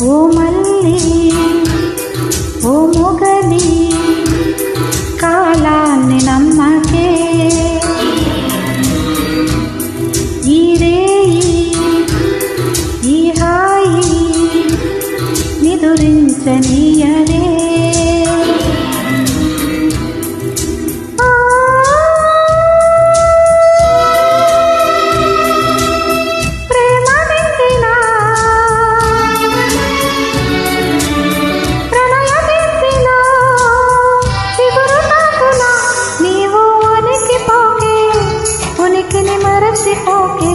ఓ మల్లి ఓ మొగలి కాలాన్ని నమ్మకే ఈ రేయి ఈ హాయి నిదురించనీయరే మరచిపోకే